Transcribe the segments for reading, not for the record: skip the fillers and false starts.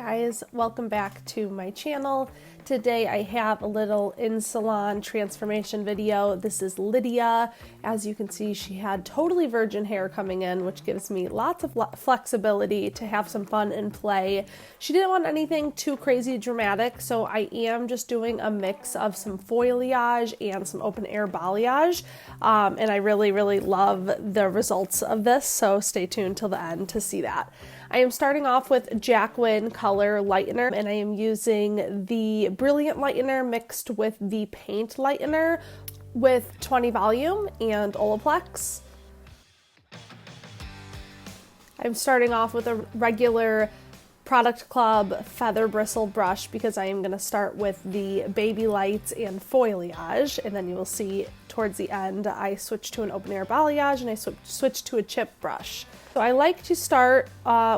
guys, welcome back to my channel. Today I have a little in-salon transformation video. This is Lydia. As you can see, she had totally virgin hair coming in, which gives me lots of flexibility to have some fun and play. She didn't want anything too crazy dramatic, so I am just doing a mix of some foilyage and some open air balayage, and I really love the results of this, so stay tuned till the end to see that. I am starting off with Winn color lightener, and I am using the Brilliant lightener mixed with the paint lightener with 20 volume and Olaplex. I'm starting off with a regular Product Club feather bristle brush because I am going to start with the Baby Lights and Foilyage, and then you will see towards the end I switch to an open air balayage and I switch to a chip brush. So I like to start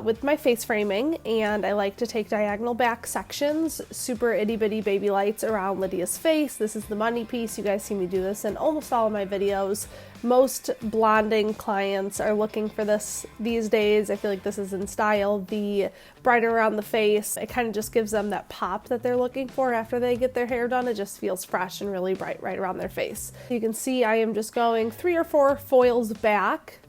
with my face framing, and I like to take diagonal back sections, super itty bitty baby lights around Lydia's face. This is the money piece. You guys see me do this in almost all of my videos. Most blonding clients are looking for this these days. I feel like this is in style. The brighter around the face, it kind of just gives them that pop that they're looking for after they get their hair done. It just feels fresh and really bright right around their face. You can see I am just going 3 or 4 foils back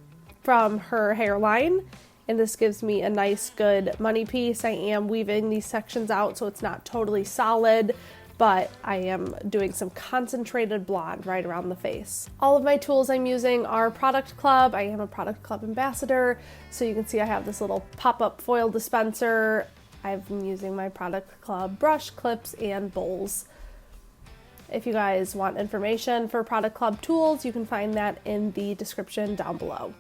from her hairline, and this gives me a nice good money piece. I am weaving these sections out so it's not totally solid, but I am doing some concentrated blonde right around the face. All of my tools I'm using are Product Club. I am a Product Club ambassador, so you can see I have this little pop-up foil dispenser. I've been using my Product Club brush, clips, and bowls. If you guys want information for Product Club tools, you can find that in the description down below.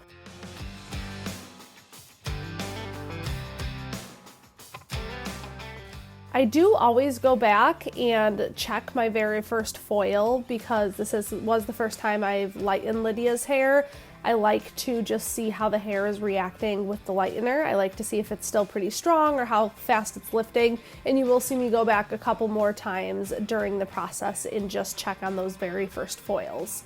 I do always go back and check my very first foil because this was the first time I've lightened Lydia's hair. I like to just see how the hair is reacting with the lightener. I like to see if it's still pretty strong or how fast it's lifting, and you will see me go back a couple more times during the process and just check on those very first foils.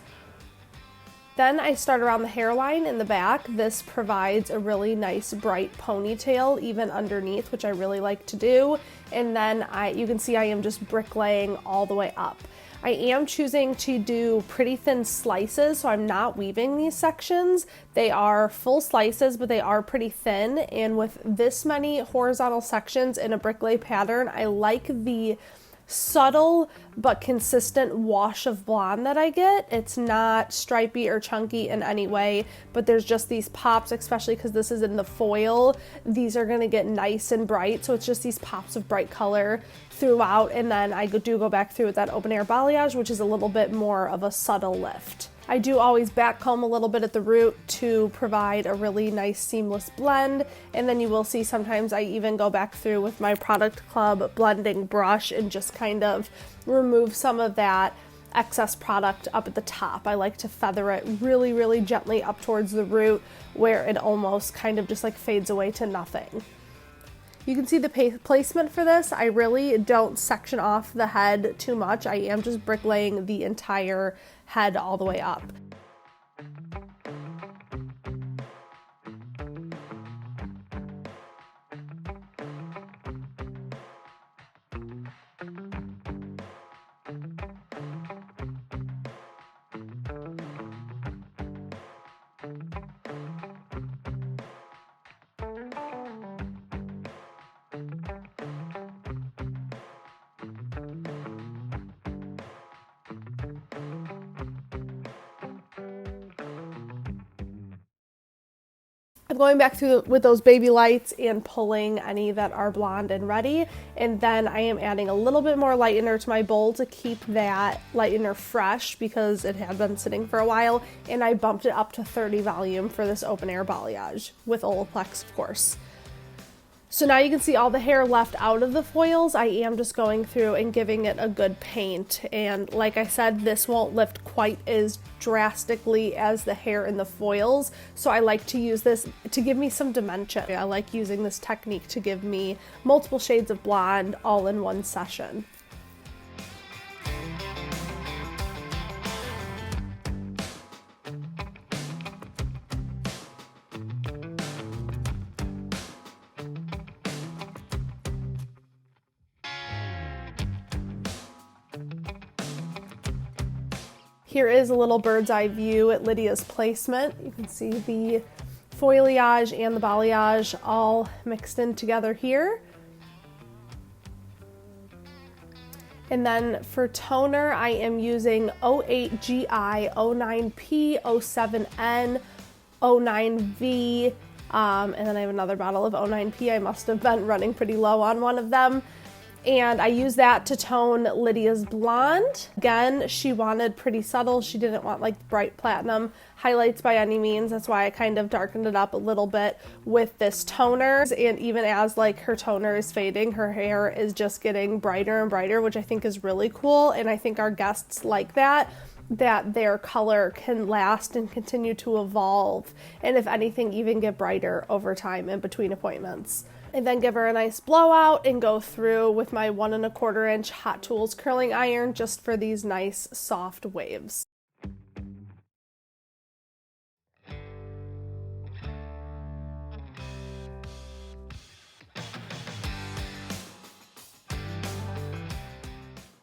Then I start around the hairline in the back. This provides a really nice bright ponytail even underneath, which I really like to do. And then you can see I am just bricklaying all the way up. I am choosing to do pretty thin slices, so I'm not weaving these sections. They are full slices, but they are pretty thin. And with this many horizontal sections in a bricklay pattern, I like the subtle but consistent wash of blonde that I get. It's not stripy or chunky in any way, but there's just these pops, especially because this is in the foil. These are going to get nice and bright, so it's just these pops of bright color throughout, and then I do go back through with that open air balayage, which is a little bit more of a subtle lift. I do always back comb a little bit at the root to provide a really nice seamless blend, and then you will see sometimes I even go back through with my Product Club blending brush and just kind of remove some of that excess product up at the top. I like to feather it really gently up towards the root where it almost kind of just like fades away to nothing. You can see the placement for this. I really don't section off the head too much. I am just bricklaying the entire head all the way up. I'm going back through with those baby lights and pulling any that are blonde and ready, and then I am adding a little bit more lightener to my bowl to keep that lightener fresh because it had been sitting for a while, and I bumped it up to 30 volume for this open air balayage with Olaplex, of course. So now you can see all the hair left out of the foils. I am just going through and giving it a good paint. And like I said, this won't lift quite as drastically as the hair in the foils. So I like to use this to give me some dimension. I like using this technique to give me multiple shades of blonde all in one session. Here is a little bird's eye view at Lydia's placement. You can see the Foilyage and the Balayage all mixed in together here. And then for toner, I am using 08GI, 09P, 07N, 09V, and then I have another bottle of 09P. I must have been running pretty low on one of them. And I use that to tone Lydia's blonde. Again, she wanted pretty subtle. She didn't want like bright platinum highlights by any means. That's why I kind of darkened it up a little bit with this toner. And even as like her toner is fading, her hair is just getting brighter and brighter, which I think is really cool. And I think our guests like that their color can last and continue to evolve. And if anything, even get brighter over time in between appointments. And then give her a nice blowout and go through with my 1 1/4 inch Hot Tools curling iron just for these nice soft waves.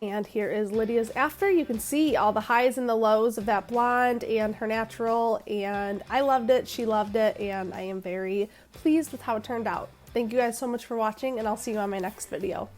And here is Lydia's after. You can see all the highs and the lows of that blonde and her natural, and I loved it, she loved it, and I am very pleased with how it turned out. Thank you guys so much for watching, and I'll see you on my next video.